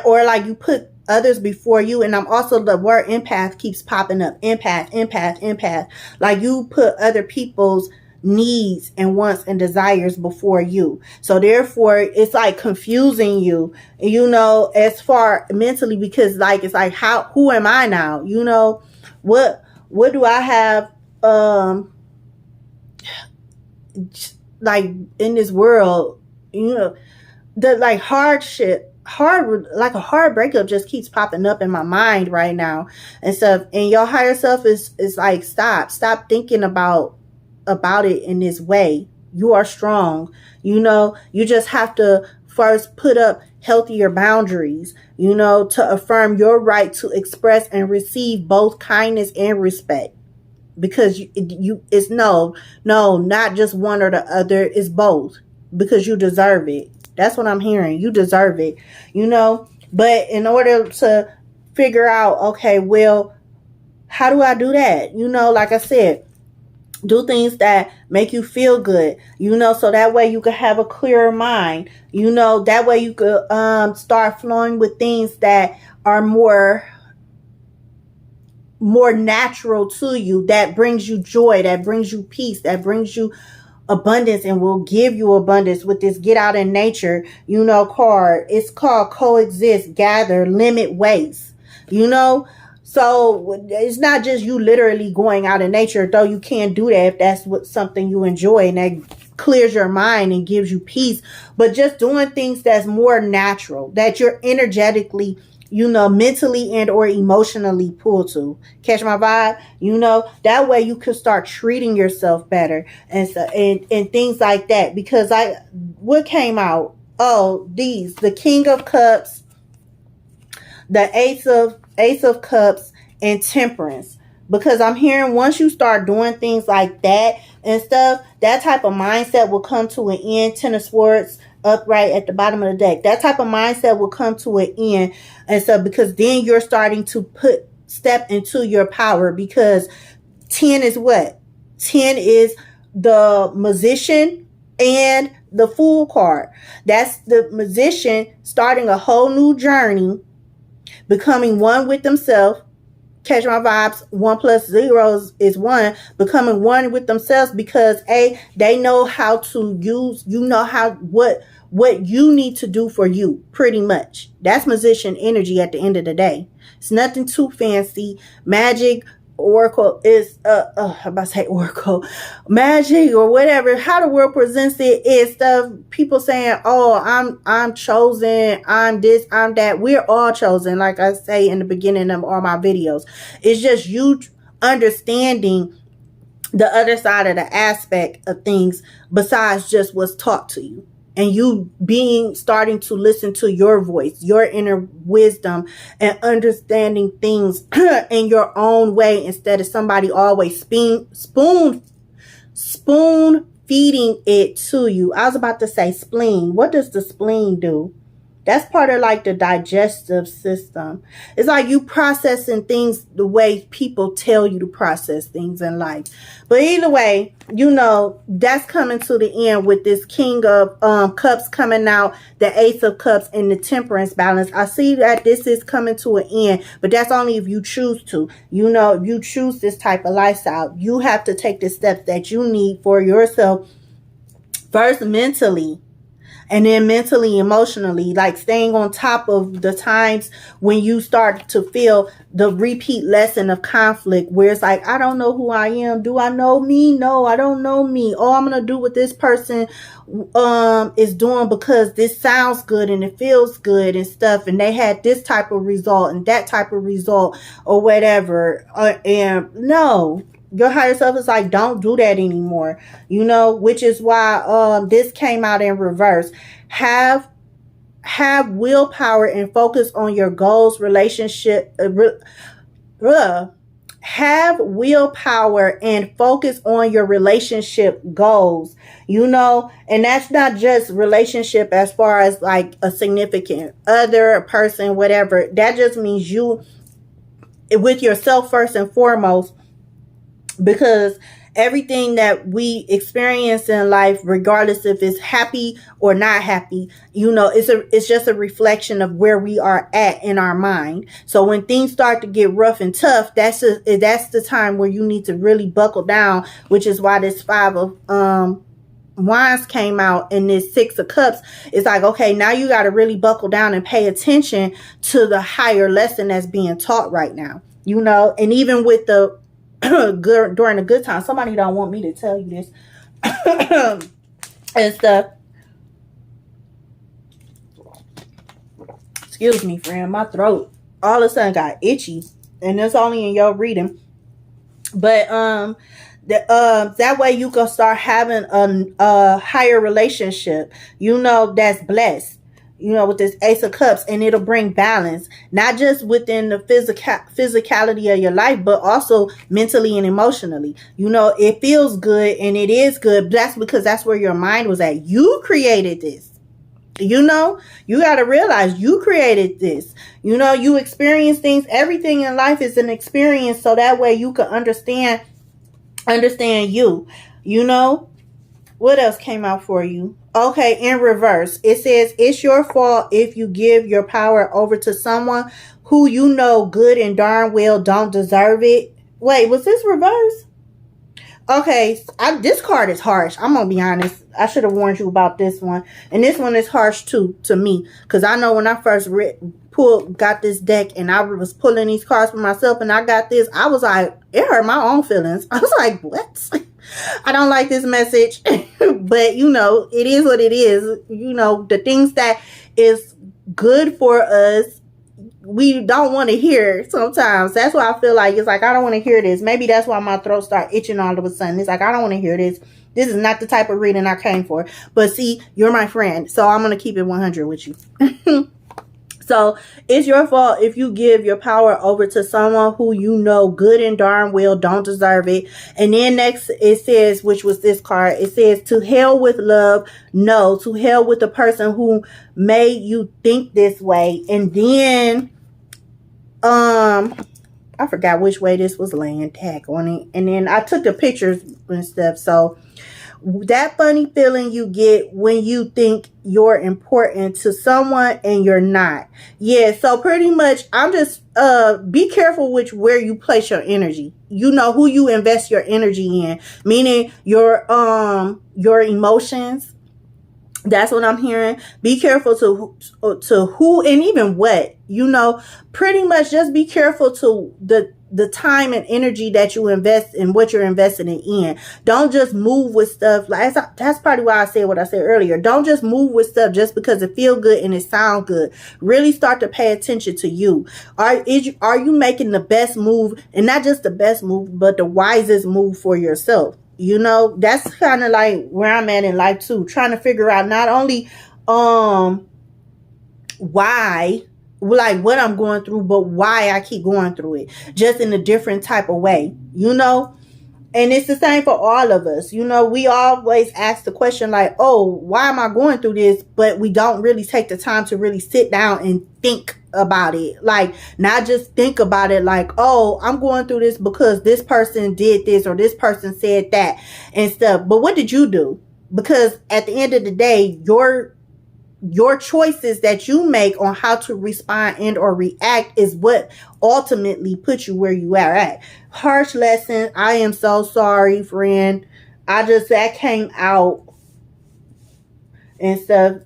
or like you put others before you. And I'm also, the word empath keeps popping up. Empath. Like, you put other people's needs and wants and desires before you. So therefore, it's like confusing you, you know, as far mentally, because like, it's like, who am I now? You know, what do I have, like, in this world, you know, the like like a hard breakup just keeps popping up in my mind right now and stuff. And your higher self is like, stop thinking about it in this way. You are strong. You know, you just have to first put up healthier boundaries, you know, to affirm your right to express and receive both kindness and respect. Because it's no, not just one or the other. It's both, because you deserve it. That's what I'm hearing. You deserve it, you know. But in order to figure out, okay, well, how do I do that? You know, like I said, do things that make you feel good, you know, so that way you can have a clearer mind, you know, that way you could start flowing with things that are more natural to you, that brings you joy, that brings you peace, that brings you abundance, and will give you abundance with this get out in nature, you know, card. It's called coexist, gather, limit, waste, you know. So it's not just you literally going out in nature, though you can do that if that's something you enjoy, and that clears your mind and gives you peace, but just doing things that's more natural, that you're energetically, mentally and or emotionally pulled to. Catch my vibe? That way you can start treating yourself better and so, and things like that. Because what came out? Oh, the King of Cups, the Ace of Cups, and Temperance. Because I'm hearing once you start doing things like that and stuff, that type of mindset will come to an end. Ten of Swords upright at the bottom of the deck. That type of mindset will come to an end. And so because then you're starting to step into your power. Because 10 is what? 10 is the Magician and the Fool card. That's the Magician starting a whole new journey, becoming one with themselves. Catch my vibes. 1 + 0 is 1. Becoming one with themselves because they know how to use. What you need to do for you. Pretty much. That's Magician energy at the end of the day. It's nothing too fancy. Magic, Oracle is I'm about to say Oracle, magic or whatever. How the world presents it is stuff. People saying, "Oh, I'm chosen. I'm this. I'm that." We're all chosen, like I say in the beginning of all my videos. It's just you understanding the other side of the aspect of things besides just what's taught to you. And you starting to listen to your voice, your inner wisdom, and understanding things in your own way instead of somebody always spoon feeding it to you. I was about to say spleen. What does the spleen do? That's part of like the digestive system. It's like you processing things the way people tell you to process things in life. But either way, that's coming to the end with this King of Cups coming out, the Ace of Cups, and the Temperance balance. I see that this is coming to an end, but that's only if you choose to. If you choose this type of lifestyle, you have to take the steps that you need for yourself. First, mentally. And then mentally, emotionally, like staying on top of the times when you start to feel the repeat lesson of conflict where it's like, I don't know who I am. Do I know me? No, I don't know me. Oh, I'm going to do what this person is doing because this sounds good and it feels good and stuff. And they had this type of result and that type of result or whatever. And no. Your higher self is like, don't do that anymore, which is why this came out in reverse. Have willpower and focus on your goals, relationship. Have willpower and focus on your relationship goals, and that's not just relationship as far as like a significant other, a person, whatever. That just means you with yourself first and foremost. Because everything that we experience in life, regardless if it's happy or not happy, it's just a reflection of where we are at in our mind. So when things start to get rough and tough, that's the time where you need to really buckle down, which is why this 5 of Wands came out and this 6 of Cups. It's like, okay, now you got to really buckle down and pay attention to the higher lesson that's being taught right now, and even with the good during a good time. Somebody don't want me to tell you this and stuff. Excuse me, friend. My throat all of a sudden got itchy, and it's only in your reading. But that way you can start having a higher relationship. That's blessed. With this Ace of Cups, and it'll bring balance, not just within the physicality of your life, but also mentally and emotionally. It feels good and it is good. That's because that's where your mind was at. You created this. You got to realize you created this. You experience things. Everything in life is an experience. So that way you can understand you. What else came out for you? Okay, in reverse, it says, it's your fault if you give your power over to someone who good and darn well don't deserve it. Wait, was this reverse? Okay, this card is harsh. I'm going to be honest. I should have warned you about this one. And this one is harsh too, to me. Because I know when I first got this deck and I was pulling these cards for myself and I got this, I was like, it hurt my own feelings. I was like, what? I don't like this message But, you know, it is what it is. You know, the things that is good for us, we don't want to hear sometimes. That's why I feel like it's like, I don't want to hear this. Maybe that's why my throat start itching all of a sudden. It's like, I don't want to hear this. This is not the type of reading I came for. But see, you're my friend, so I'm going to keep it 100 with you. So it's your fault if you give your power over to someone who you know good and darn well don't deserve it. And then next it says, which was this card, it says, to hell with love. No, to hell with the person who made you think this way. And then I forgot which way this was laying, tag on it. And then I took the pictures and stuff. So that funny feeling you get when you think you're important to someone and you're not. Yeah, so pretty much I'm just be careful with where you place your energy. You know who you invest your energy in, meaning your emotions. That's what I'm hearing. Be careful to who and even what, you know, pretty much just be careful to the time and energy that you invest in what you're investing in. Don't just move with stuff. Like that's probably why I said what I said earlier. Don't just move with stuff just because it feel good and it sound good. Really start to pay attention to you. Are you making the best move, and not just the best move, but the wisest move for yourself? You know, that's kind of like where I'm at in life too. Trying to figure out not only why, like what I'm going through, but why I keep going through it, just in a different type of way, you know. And it's the same for all of us. You know, we always ask the question like, oh, why am I going through this? But we don't really take the time to really sit down and think about it. Like, not just think about it like, oh, I'm going through this because this person did this or this person said that and stuff. But what did you do? Because at the end of the day, your choices that you make on how to respond and or react is what ultimately puts you where you are at. Harsh lesson. I am so sorry, friend. That came out and stuff.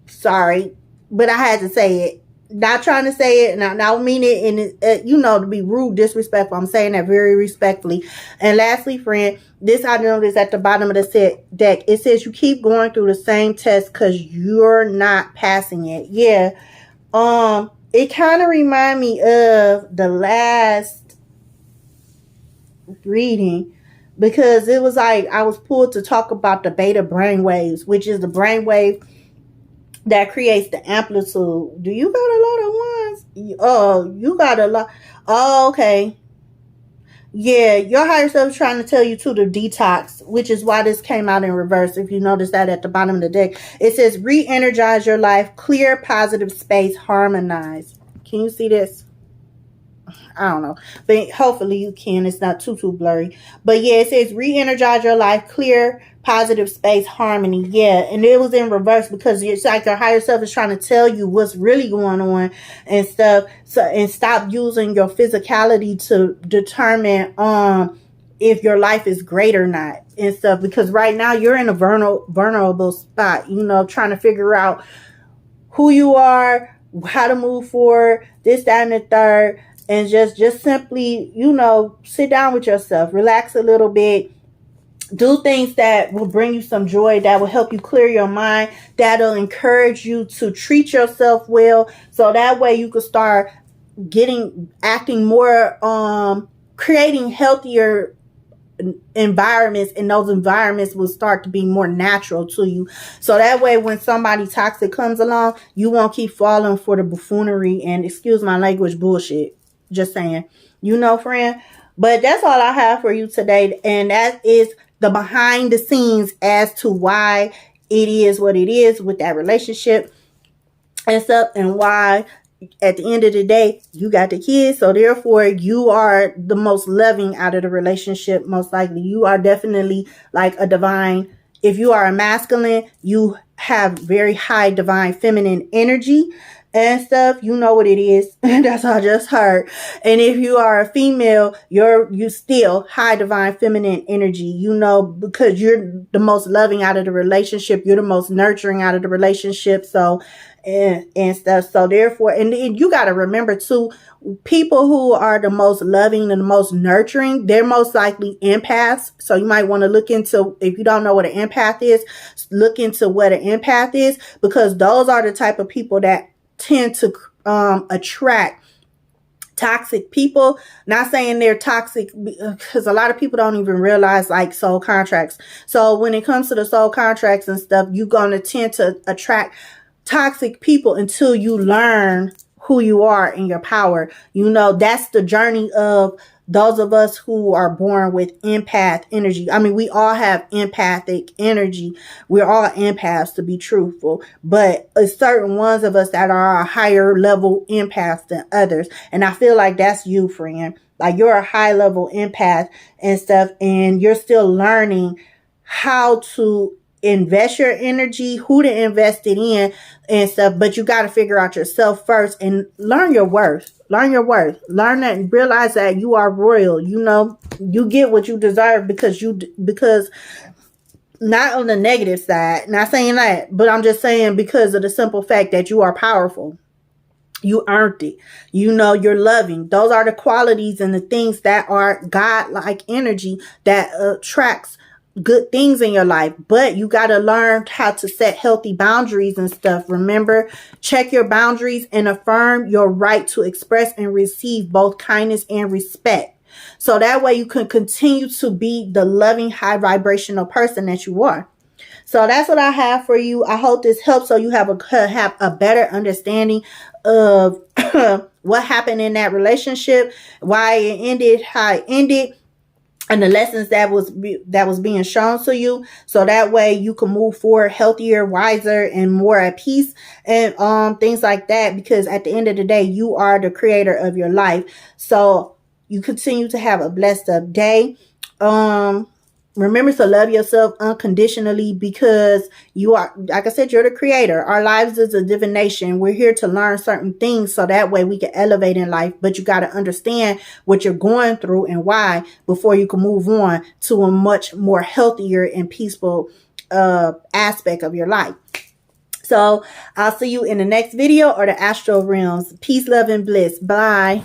Sorry, but I had to say it. Not trying to say it, and I don't mean it in, you know, to be rude, disrespectful. I'm saying that very respectfully. And lastly, friend, this I noticed at the bottom of the deck. It says you keep going through the same test because you're not passing it. Yeah. It kind of remind me of the last reading, because it was like I was pulled to talk about the beta brainwaves, which is the brainwave that creates the amplitude. Do you got a lot of ones? Oh, you got a lot. Oh, okay. Yeah, your higher self is trying to tell you to the detox, which is why this came out in reverse. If you notice that at the bottom of the deck, it says re-energize your life, clear, positive space, harmonize. Can you see this? I don't know, but hopefully you can. It's not too blurry. But yeah, it says re-energize your life, clear, positive space, harmony. Yeah, and it was in reverse because it's like your higher self is trying to tell you what's really going on and stuff. So, and stop using your physicality to determine if your life is great or not and stuff. Because right now you're in a vulnerable spot, you know, trying to figure out who you are, how to move forward, this, that, and the third. And just simply, you know, sit down with yourself, relax a little bit, do things that will bring you some joy, that will help you clear your mind, that'll encourage you to treat yourself well. So that way you can start acting more, creating healthier environments, and those environments will start to be more natural to you. So that way when somebody toxic comes along, you won't keep falling for the buffoonery and, excuse my language, bullshit. Just saying, you know, friend. But that's all I have for you today, and that is the behind the scenes as to why it is what it is with that relationship and stuff, and why at the end of the day you got the kids, so therefore you are the most loving out of the relationship. Most likely you are definitely like a divine. If you are a masculine, you have very high divine feminine energy and stuff. You know what it is. That's what I just heard. And if you are a female, you still high divine feminine energy, you know, because you're the most loving out of the relationship. You're the most nurturing out of the relationship. So, and stuff. So therefore, and you got to remember too, people who are the most loving and the most nurturing, they're most likely empaths. So you might want to look into, if you don't know what an empath is, look into what an empath is, because those are the type of people that tend to attract toxic people. Not saying they're toxic, because a lot of people don't even realize like soul contracts. So when it comes to the soul contracts and stuff, you're going to tend to attract toxic people until you learn who you are and your power. You know, that's the journey of those of us who are born with empath energy. I mean, we all have empathic energy. We're all empaths, to be truthful, but it's certain ones of us that are a higher level empaths than others. And I feel like that's you, friend. Like, you're a high level empath and stuff, and you're still learning how to invest your energy, who to invest it in and stuff. But you got to figure out yourself first and learn your worth. Learn your worth. Learn that and realize that you are royal. You know, you get what you deserve because not on the negative side, not saying that, but I'm just saying because of the simple fact that you are powerful. You earned it. You know, you're loving. Those are the qualities and the things that are God-like energy that attracts good things in your life. But you got to learn how to set healthy boundaries and stuff. Remember, check your boundaries and affirm your right to express and receive both kindness and respect. So that way you can continue to be the loving, high vibrational person that you are. So that's what I have for you. I hope this helps so you have a better understanding of what happened in that relationship, why it ended, how it ended, and the lessons that was being shown to you. So that way you can move forward healthier, wiser, and more at peace, and things like that. Because at the end of the day, you are the creator of your life. So you continue to have a blessed up day. Remember to love yourself unconditionally, because you are, like I said, you're the creator. Our lives is a divination. We're here to learn certain things so that way we can elevate in life. But you got to understand what you're going through and why before you can move on to a much more healthier and peaceful aspect of your life. So I'll see you in the next video or the astral realms. Peace, love, and bliss. Bye.